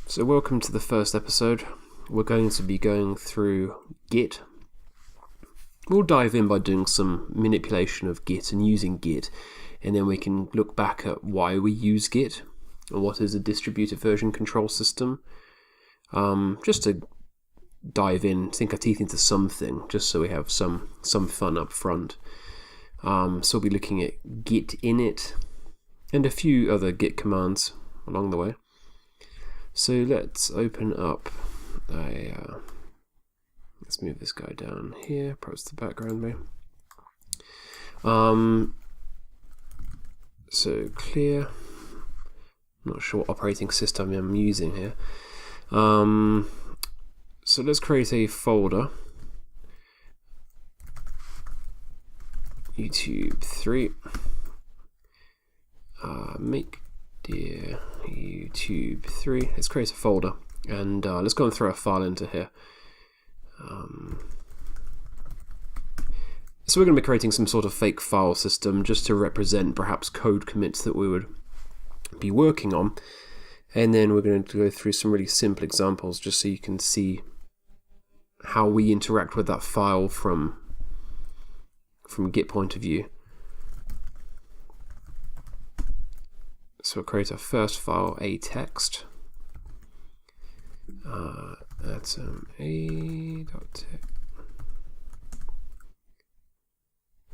So welcome to the first episode. We're going to be going through Git. We'll dive in by doing some manipulation of Git and using Git, and then we can look back at why we use Git and what is a distributed version control system. Just to dive in, sink our teeth into something, just so we have some fun up front. So we'll be looking at Git Init and a few other Git commands along the way. So let's open up let's move this guy down here, approach the background maybe. So clear, not sure what operating system I'm using here. So let's create a folder, YouTube 3, make dear YouTube 3. Let's create a folder and let's go and throw a file into here. So we're going to be creating some sort of fake file system just to represent perhaps code commits that we would be working on, and then we're going to go through some really simple examples just so you can see how we interact with that file from Git point of view. So we'll create our first file, a text. That's a.text.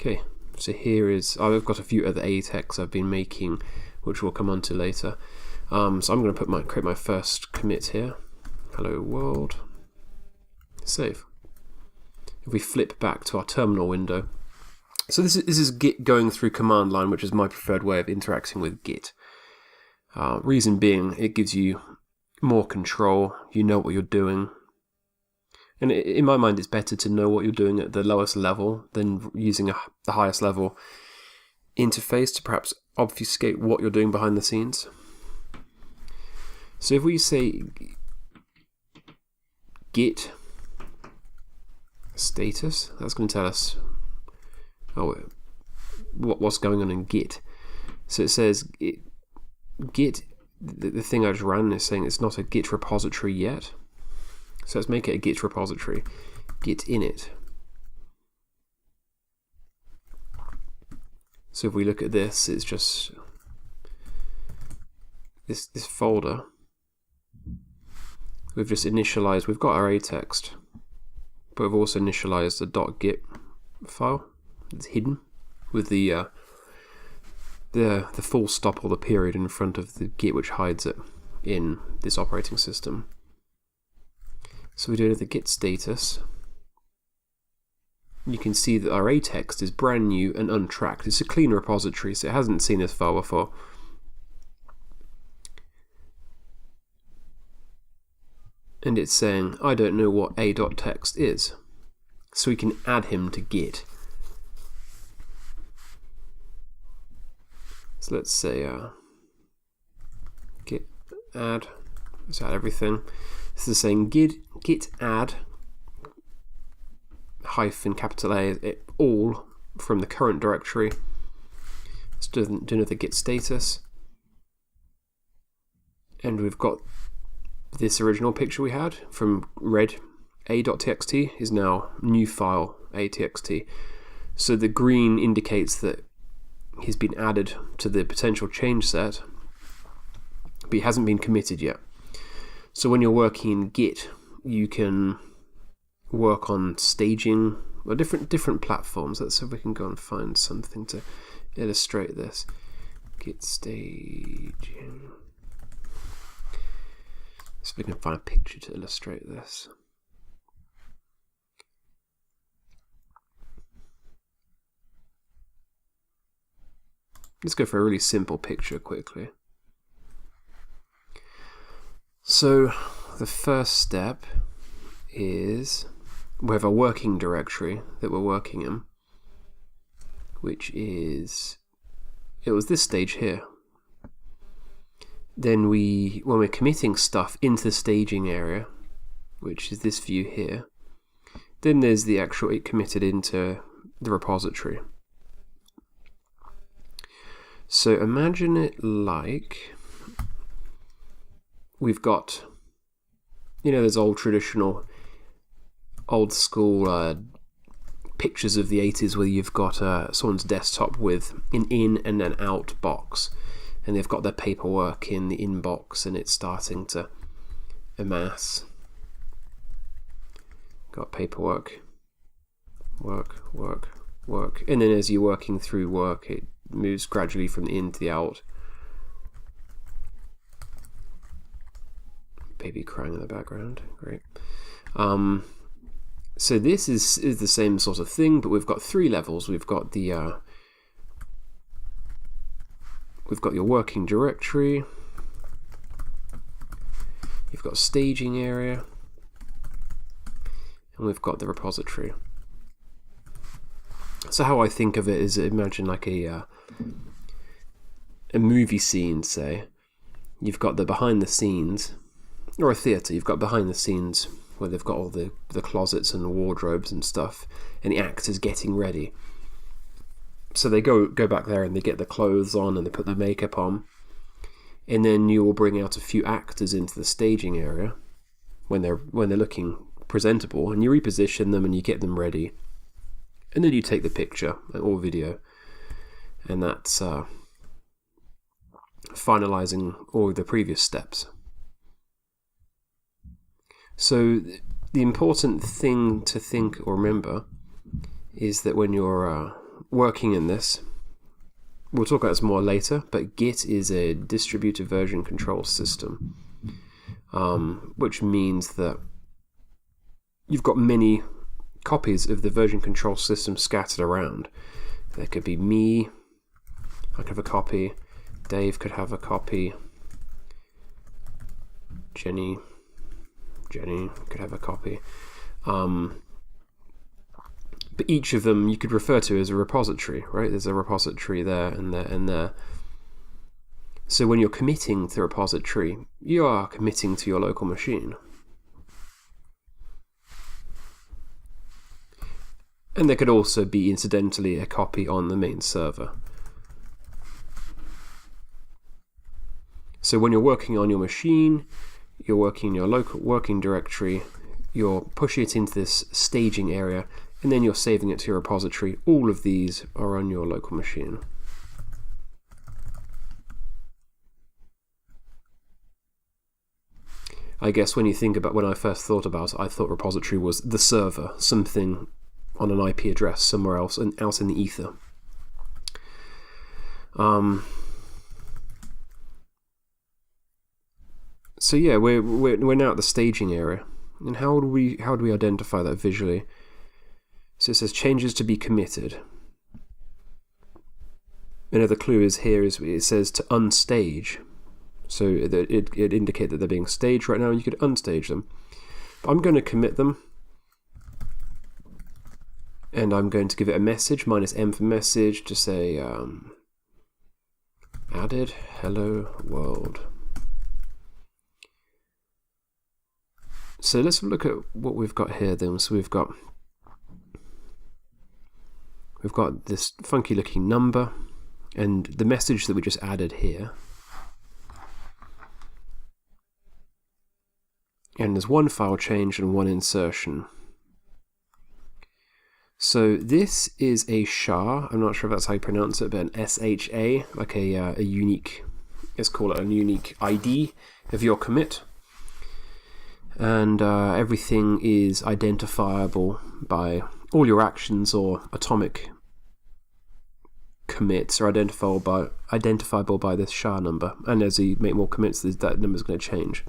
Okay, so here is, I've got a few other a texts I've been making, which we'll come on to later. So I'm going to create my first commit here. Hello world. Save. If we flip back to our terminal window, so this is Git going through command line, which is my preferred way of interacting with Git. Reason being, it gives you more control, you know what you're doing. And in my mind, it's better to know what you're doing at the lowest level than using the highest level interface to perhaps obfuscate what you're doing behind the scenes. So if we say Git status, that's going to tell us what's going on in Git. So it says Git, the thing I just ran is saying it's not a Git repository yet. So let's make it a Git repository. Git Init. So if we look at this, it's just this folder. We've just initialized, we've got our a text, but we've also initialized a .git file. It's hidden with the full stop or the period in front of the Git, which hides it in this operating system. So we do the Git status. You can see that our a text is brand new and untracked. It's a clean repository, so it hasn't seen this file before. And it's saying, I don't know what a.text is. So we can add him to Git. So let's say git add. Let's add everything. This is saying git add hyphen capital A all from the current directory. Let's do another git status. And we've got this original picture we had from red a.txt is now new file a.txt. So the green indicates that he's been added to the potential change set, but he hasn't been committed yet. So when you're working in Git, you can work on staging or different platforms. Let's see if we can go and find something to illustrate this. Git staging. See if we can find a picture to illustrate this. Let's go for a really simple picture quickly. So the first step is we have a working directory that we're working in, which is, it was this stage here. Then when we're committing stuff into the staging area, which is this view here, then there's the actual it committed into the repository. So imagine it like we've got you know, there's old school pictures of the 80s where you've got someone's desktop with an in and an out box, and they've got their paperwork in the inbox and it's starting to amass. Got paperwork, work, and then as you're working through work, it moves gradually from the in to the out. Baby crying in the background, great. So this is the same sort of thing, but we've got 3 levels. We've got the we've got your working directory, you've got staging area, and we've got the repository. So how I think of it is, imagine like a movie scene, say. You've got the behind the scenes, or a theatre, you've got behind the scenes where they've got all the closets and the wardrobes and stuff, and the actors getting ready. So they go back there and they get the clothes on and they put the makeup on, and then you will bring out a few actors into the staging area when they're looking presentable, and you reposition them and you get them ready, and then you take the picture or video, and that's finalizing all the previous steps. So the important thing to think or remember is that when you're working in this, we'll talk about this more later, but Git is a distributed version control system, which means that you've got many copies of the version control system scattered around. There could be me, I could have a copy, Dave could have a copy, Jenny could have a copy. But each of them you could refer to as a repository, right? There's a repository there and there and there. So when you're committing to the repository, you are committing to your local machine. And there could also be, incidentally, a copy on the main server. So when you're working on your machine, you're working in your local working directory, you're pushing it into this staging area, and then you're saving it to your repository. All of these are on your local machine. I guess when you think about, when I first thought about it, I thought repository was the server, something on an IP address somewhere else and out in the ether. So yeah, we're now at the staging area, and how do we identify that visually? So it says changes to be committed. Another clue is here is it says to unstage, so it indicates that they're being staged right now, and you could unstage them. But I'm going to commit them, and I'm going to give it a message, -m for message, to say added hello world. So let's look at what we've got here then. So we've got this funky looking number and the message that we just added here. And there's one file change and one insertion. So this is a SHA, I'm not sure if that's how you pronounce it, but an SHA, like a unique, let's call it a unique ID of your commit. And everything is identifiable by all your actions, or atomic commits are identifiable by this SHA number. And as you make more commits, that number is going to change.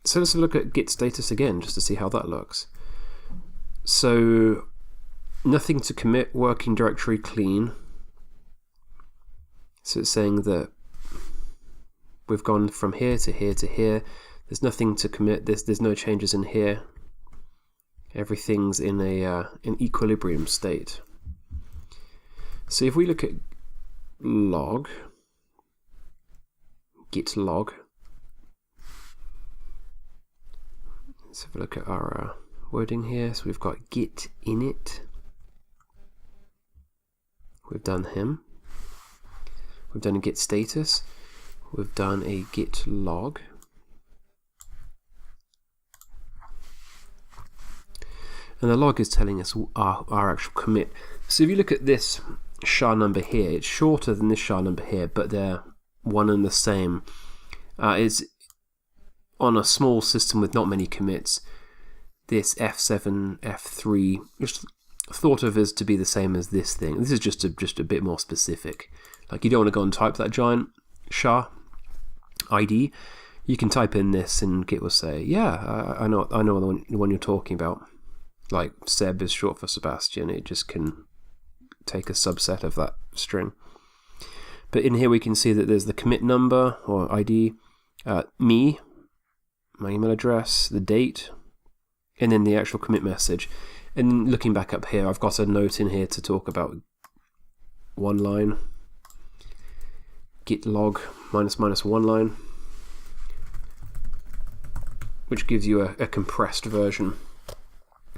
So let's look at Git status again, just to see how that looks. So nothing to commit, working directory clean. So it's saying that we've gone from here to here to here. There's nothing to commit. There's no changes in here. Everything's in an equilibrium state. So if we look at log, git log, let's have a look at our wording here. So we've got Git Init. We've done him. We've done a git status. we've done a git log. And the log is telling us our actual commit. So if you look at this SHA number here, it's shorter than this SHA number here, but they're one and the same. It's on a small system with not many commits. This F7, F3, just thought of as to be the same as this thing. This is just a bit more specific. Like, you don't want to go and type that giant SHA ID. You can type in this and Git will say, yeah, I know the one you're talking about. Like Seb is short for Sebastian. It just can take a subset of that string. But in here we can see that there's the commit number or ID, me, my email address, the date, and then the actual commit message. And looking back up here, I've got a note in here to talk about one line, git log --one line, which gives you a compressed version.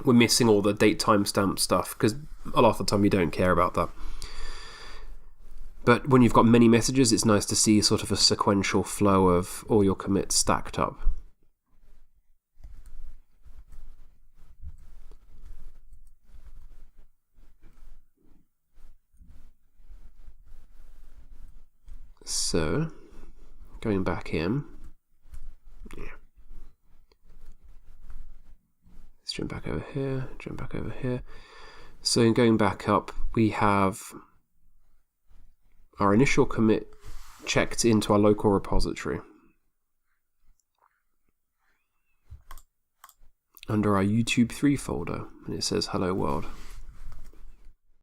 We're missing all the date timestamp stuff because a lot of the time you don't care about that. But when you've got many messages, it's nice to see sort of a sequential flow of all your commits stacked up. So, going back in, let's jump back over here, jump back over here. So in going back up, we have our initial commit checked into our local repository under our YouTube 3 folder, and it says hello world.